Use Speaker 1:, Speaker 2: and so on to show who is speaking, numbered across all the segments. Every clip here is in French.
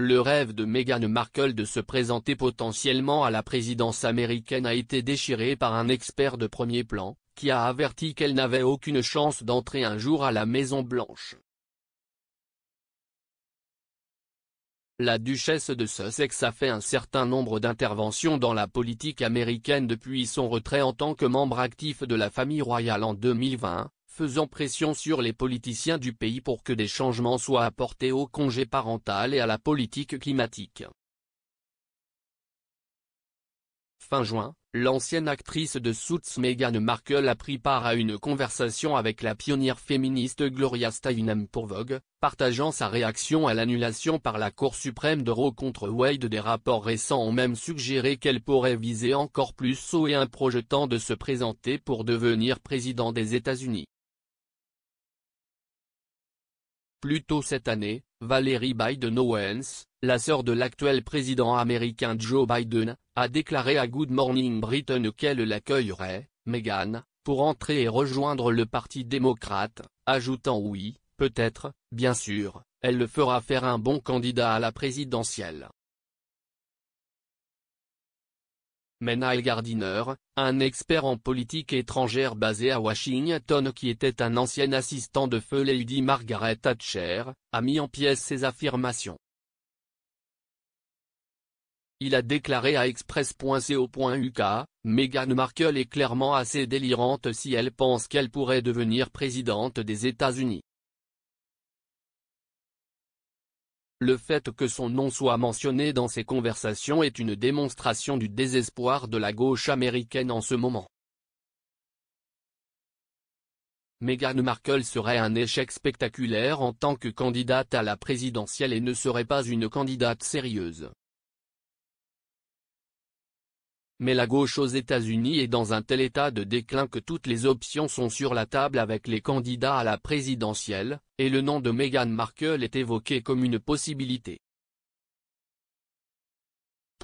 Speaker 1: le rêve de Meghan Markle de se présenter potentiellement à la présidence américaine a été déchiré par un expert de premier plan, qui a averti qu'elle n'avait aucune chance d'entrer un jour à la Maison-Blanche. La duchesse de Sussex a fait un certain nombre d'interventions dans la politique américaine depuis son retrait en tant que membre actif de la famille royale en 2020, faisant pression sur les politiciens du pays pour que des changements soient apportés au congé parental et à la politique climatique. Fin juin, l'ancienne actrice de Suits Meghan Markle a pris part à une conversation avec la pionnière féministe Gloria Steinem pour Vogue, partageant sa réaction à l'annulation par la Cour suprême de Roe contre Wade. Des rapports récents ont même suggéré qu'elle pourrait viser encore plus haut et projetant de se présenter pour devenir président des États-Unis. Plus tôt cette année, Valerie Biden-Owens, la sœur de l'actuel président américain Joe Biden, a déclaré à Good Morning Britain qu'elle l'accueillerait, Meghan, pour entrer et rejoindre le Parti démocrate, ajoutant oui, peut-être, bien sûr, elle le fera faire un bon candidat à la présidentielle. Mais Neil Gardiner, un expert en politique étrangère basé à Washington qui était un ancien assistant de feu Lady Margaret Thatcher, a mis en pièces ces affirmations. Il a déclaré à Express.co.uk, Meghan Markle est clairement assez délirante si elle pense qu'elle pourrait devenir présidente des États-Unis. Le fait que son nom soit mentionné dans ces conversations est une démonstration du désespoir de la gauche américaine en ce moment. Meghan Markle serait un échec spectaculaire en tant que candidate à la présidentielle et ne serait pas une candidate sérieuse. Mais la gauche aux États-Unis est dans un tel état de déclin que toutes les options sont sur la table avec les candidats à la présidentielle, et le nom de Meghan Markle est évoqué comme une possibilité.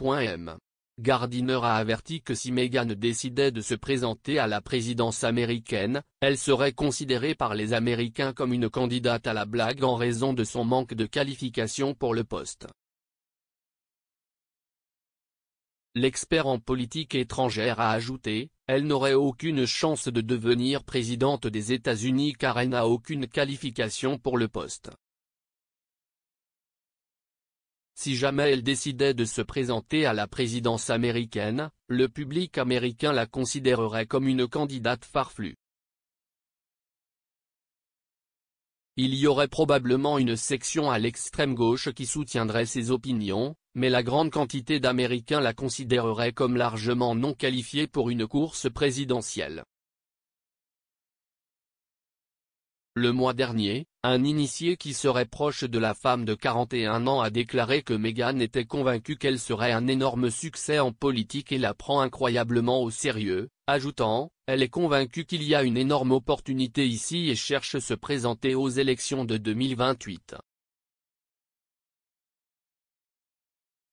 Speaker 1: M. Gardiner a averti que si Meghan décidait de se présenter à la présidence américaine, elle serait considérée par les Américains comme une candidate à la blague en raison de son manque de qualification pour le poste. L'expert en politique étrangère a ajouté, elle n'aurait aucune chance de devenir présidente des États-Unis car elle n'a aucune qualification pour le poste. Si jamais elle décidait de se présenter à la présidence américaine, le public américain la considérerait comme une candidate farfelue. Il y aurait probablement une section à l'extrême gauche qui soutiendrait ses opinions, mais la grande quantité d'Américains la considérerait comme largement non qualifiée pour une course présidentielle. Le mois dernier, un initié qui serait proche de la femme de 41 ans a déclaré que Meghan était convaincue qu'elle serait un énorme succès en politique et la prend incroyablement au sérieux, ajoutant, elle est convaincue qu'il y a une énorme opportunité ici et cherche se présenter aux élections de 2028.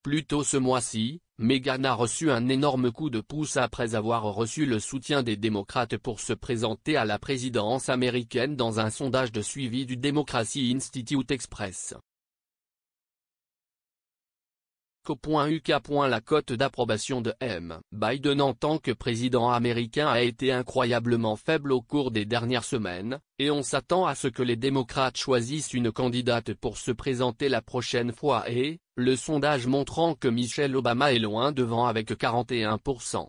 Speaker 1: Plus tôt ce mois-ci, Meghan a reçu un énorme coup de pouce après avoir reçu le soutien des démocrates pour se présenter à la présidence américaine dans un sondage de suivi du Democracy Institute Express. Co.uk. La cote d'approbation de M. Biden en tant que président américain a été incroyablement faible au cours des dernières semaines, et on s'attend à ce que les démocrates choisissent une candidate pour se présenter la prochaine fois et, le sondage montrant que Michelle Obama est loin devant avec 41%.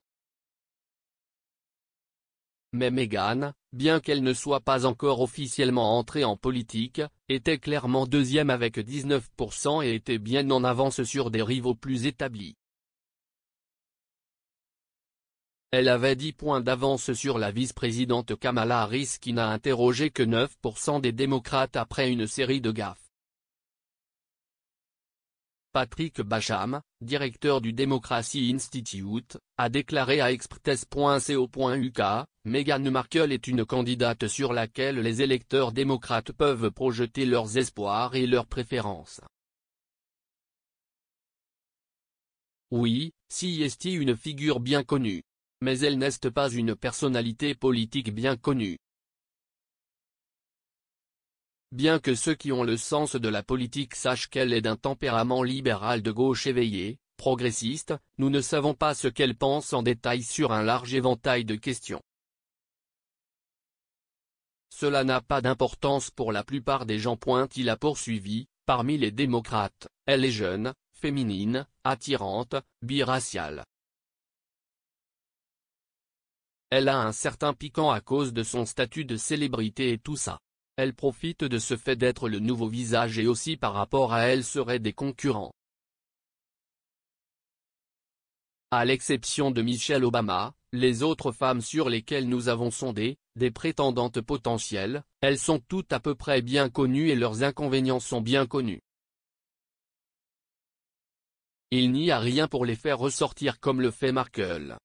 Speaker 1: Mais Meghan, bien qu'elle ne soit pas encore officiellement entrée en politique, était clairement deuxième avec 19% et était bien en avance sur des rivaux plus établis. Elle avait 10 points d'avance sur la vice-présidente Kamala Harris qui n'a interrogé que 9% des démocrates après une série de gaffes. Patrick Basham, directeur du Democracy Institute, a déclaré à Express.co.uk, Meghan Markle est une candidate sur laquelle les électeurs démocrates peuvent projeter leurs espoirs et leurs préférences. Oui, si est une figure bien connue. Mais elle n'est pas une personnalité politique bien connue. bien que ceux qui ont le sens de la politique sachent qu'elle est d'un tempérament libéral de gauche éveillé, progressiste, nous ne savons pas ce qu'elle pense en détail sur un large éventail de questions. Cela n'a pas d'importance pour la plupart des gens. Il a poursuivi, parmi les démocrates, elle est jeune, féminine, attirante, biraciale. Elle a un certain piquant à cause de son statut de célébrité et tout ça. Elle profite de ce fait d'être le nouveau visage et aussi par rapport à elle seraient des concurrents. À l'exception de Michelle Obama, les autres femmes sur lesquelles nous avons sondé, des prétendantes potentielles, elles sont toutes à peu près bien connues et leurs inconvénients sont bien connus. Il n'y a rien pour les faire ressortir comme le fait Markle.